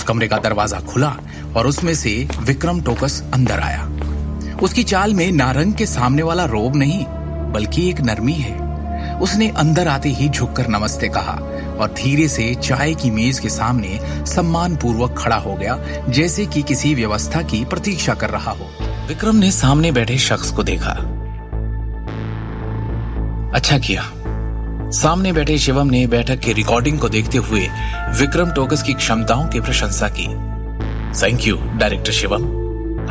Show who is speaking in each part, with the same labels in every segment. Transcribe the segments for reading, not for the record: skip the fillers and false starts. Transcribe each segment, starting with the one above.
Speaker 1: कमरे का दरवाजा खुला और उसमें से विक्रम टोकस अंदर आया। उसकी चाल में नारंग के सामने वाला रोब नहीं बल्कि एक नरमी है। उसने अंदर आते ही झुककर नमस्ते कहा और धीरे से चाय की मेज के सामने सम्मान पूर्वक खड़ा हो गया, जैसे कि किसी व्यवस्था की प्रतीक्षा कर रहा हो। विक्रम ने सामने बैठे शख्स को देखा। अच्छा किया। सामने बैठे शिवम ने बैठक की रिकॉर्डिंग को देखते हुए विक्रम टोकस की क्षमताओं की प्रशंसा की। थैंक यू डायरेक्टर शिवम,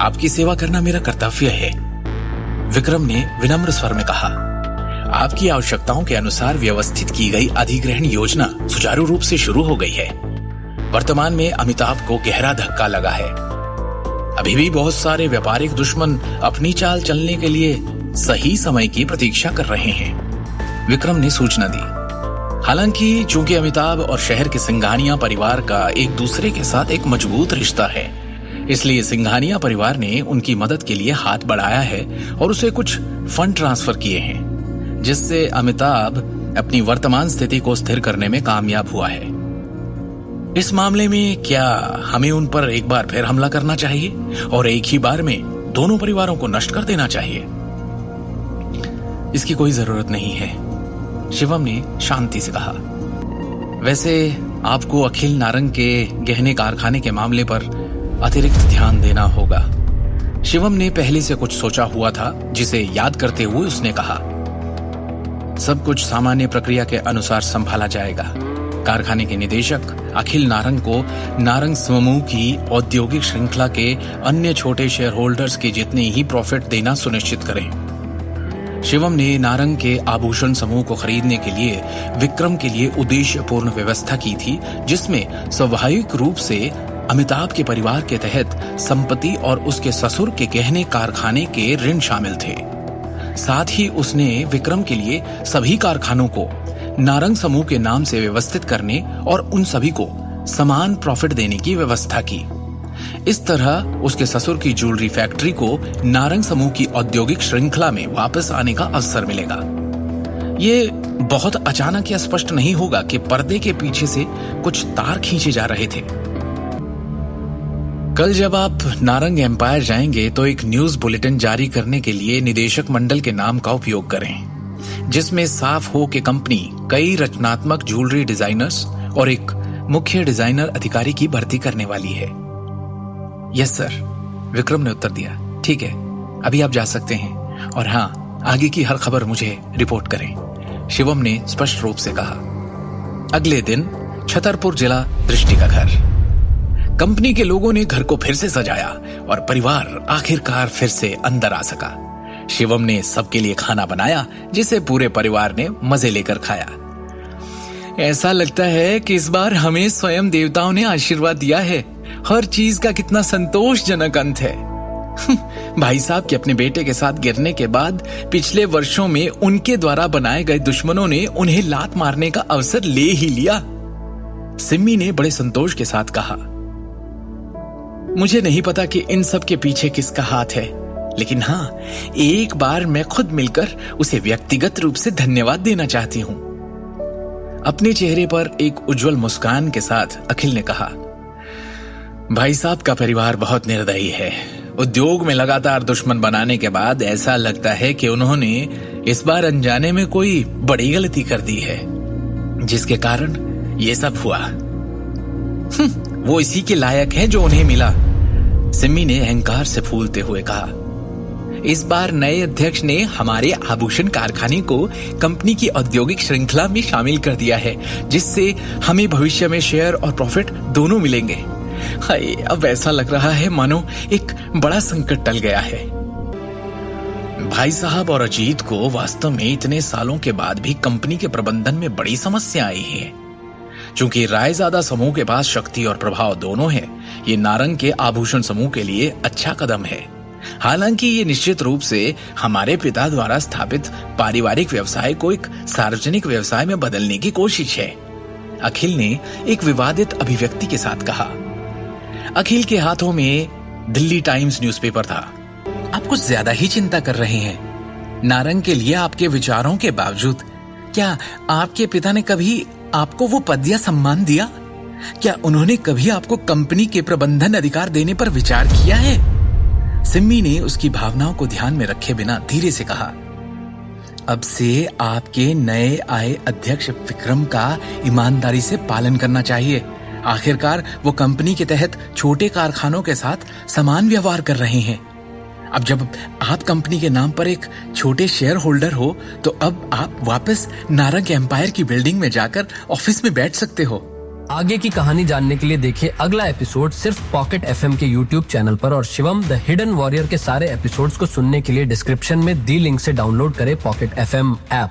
Speaker 1: आपकी सेवा करना मेरा कर्तव्य है। विक्रम ने विनम्र स्वर में कहा, आपकी आवश्यकताओं के अनुसार व्यवस्थित की गई अधिग्रहण योजना सुचारू रूप से शुरू हो गई है। वर्तमान में अमिताभ को गहरा धक्का लगा है। अभी भी बहुत सारे व्यापारिक दुश्मन अपनी चाल चलने के लिए सही समय की प्रतीक्षा कर रहे हैं, विक्रम ने सूचना दी। हालांकि चूंकि अमिताभ और शहर के सिंघानिया परिवार का एक दूसरे के साथ एक मजबूत रिश्ता है, इसलिए सिंघानिया परिवार ने उनकी मदद के लिए हाथ बढ़ाया है और उसे कुछ फंड ट्रांसफर किए हैं, जिससे अमिताभ अपनी वर्तमान स्थिति को स्थिर करने में कामयाब हुआ है। इस मामले में क्या हमें उन पर एक बार फिर हमला करना चाहिए और एक ही बार में दोनों परिवारों को नष्ट कर देना चाहिए? इसकी कोई जरूरत नहीं है, शिवम ने शांति से कहा। वैसे आपको अखिल नारंग के गहने कारखाने के मामले पर अतिरिक्त ध्यान देना होगा। शिवम ने पहले से कुछ सोचा हुआ था, जिसे याद करते हुए उसने कहा, सब कुछ सामान्य प्रक्रिया के अनुसार संभाला जाएगा। कारखाने के निदेशक अखिल नारंग को नारंग समूह की औद्योगिक श्रृंखला के अन्य छोटे शेयर होल्डर्स के जितने ही प्रॉफिट देना सुनिश्चित करें। शिवम ने नारंग के आभूषण समूह को खरीदने के लिए विक्रम के लिए उद्देश्यपूर्ण व्यवस्था की थी, जिसमें स्वाभाविक रूप से अमिताभ के परिवार के तहत संपत्ति और उसके ससुर के गहने कारखाने के ऋण शामिल थे। साथ ही उसने विक्रम के लिए सभी कारखानों को नारंग समूह के नाम से व्यवस्थित करने और उन सभी को समान प्रॉफिट देने की व्यवस्था की। इस तरह उसके ससुर की ज्वेलरी फैक्ट्री को नारंग समूह की औद्योगिक श्रृंखला में वापस आने का अवसर मिलेगा। ये बहुत अचानक या स्पष्ट नहीं होगा कि पर्दे के पीछे से कुछ तार खींचे जा रहे थे। कल जब आप नारंग एम्पायर जाएंगे तो एक न्यूज बुलेटिन जारी करने के लिए निदेशक मंडल के नाम का उपयोग करें, जिसमें साफ हो कि कंपनी कई रचनात्मक ज्वेलरी डिजाइनर्स और एक मुख्य डिजाइनर अधिकारी की भर्ती करने वाली है। यस सर, विक्रम ने उत्तर दिया। ठीक है, अभी आप जा सकते हैं और हाँ, आगे की हर खबर मुझे रिपोर्ट करें, शिवम ने स्पष्ट रूप से कहा। अगले दिन छतरपुर जिला दृष्टि का घर। कंपनी के लोगों ने घर को फिर से सजाया और परिवार आखिरकार फिर से अंदर आ सका। शिवम ने सबके लिए खाना बनाया, जिसे पूरे परिवार ने मजे लेकर खाया। ऐसा लगता है कि इस बार हमें स्वयं देवताओं ने आशीर्वाद दिया है। हर चीज का कितना संतोषजनक अंत है। भाई साहब के अपने बेटे के साथ गिरने के बाद पिछले वर्षों में उनके द्वारा बनाए गए दुश्मनों ने उन्हें लात मारने का अवसर ले ही लिया, सिम्मी ने बड़े संतोष के साथ कहा। मुझे नहीं पता कि इन सब के पीछे किसका हाथ है, लेकिन हाँ, एक बार मैं खुद मिलकर उसे व्यक्तिगत रूप से धन्यवाद देना चाहती हूं। अपने चेहरे पर एक उज्जवल मुस्कान के साथ अखिल ने कहा, भाई साहब का परिवार बहुत निर्दयी है। उद्योग में लगातार दुश्मन बनाने के बाद ऐसा लगता है कि उन्होंने इस बार अनजाने में कोई बड़ी गलती कर दी है, जिसके कारण ये सब हुआ। वो इसी के लायक है जो उन्हें मिला, सिम्मी ने अहंकार से फूलते हुए कहा। इस बार नए अध्यक्ष ने हमारे आभूषण कारखाने को कंपनी की औद्योगिक श्रृंखला में शामिल कर दिया है, जिससे हमें भविष्य में शेयर और प्रॉफिट दोनों मिलेंगे। हाय, अब ऐसा लग रहा है मानो एक बड़ा संकट टल गया है। भाई साहब और अजीत को वास्तव में इतने सालों के बाद भी कंपनी के प्रबंधन में बड़ी समस्या आई है। चूंकि रायजादा समूह के पास शक्ति और प्रभाव दोनों है, ये नारंग के आभूषण समूह के लिए अच्छा कदम है। हालांकि ये निश्चित रूप से हमारे पिता द्वारा स्थापित पारिवारिक व्यवसाय को एक सार्वजनिक व्यवसाय में बदलने की कोशिश है, अखिल ने एक विवादित अभिव्यक्ति के साथ कहा। अखिल के हाथों में दिल्ली टाइम्स न्यूज़पेपर था। आप कुछ ज्यादा ही चिंता कर रहे हैं। नारंग के लिए आपके विचारों के बावजूद क्या आपके पिता ने कभी आपको वो पद या सम्मान दिया? क्या उन्होंने कभी आपको कंपनी के प्रबंधन अधिकार देने पर विचार किया है? सिम्मी ने उसकी भावनाओं को ध्यान में रखे बिना धीरे से कहा, अब से आपके नए आए अध्यक्ष विक्रम का ईमानदारी से पालन करना चाहिए। आखिरकार वो कंपनी के तहत छोटे कारखानों के साथ समान व्यवहार कर रहे हैं। अब जब आप कंपनी के नाम पर एक छोटे शेयर होल्डर हो, तो अब आप वापस नारंग एम्पायर की बिल्डिंग में जाकर ऑफिस में बैठ सकते हो।
Speaker 2: आगे की कहानी जानने के लिए देखें अगला एपिसोड सिर्फ पॉकेट एफएम के यूट्यूब चैनल पर, और शिवम द हिडन वॉरियर के सारे एपिसोड्स को सुनने के लिए डिस्क्रिप्शन में दी लिंक से डाउनलोड करें पॉकेट एफएम ऐप।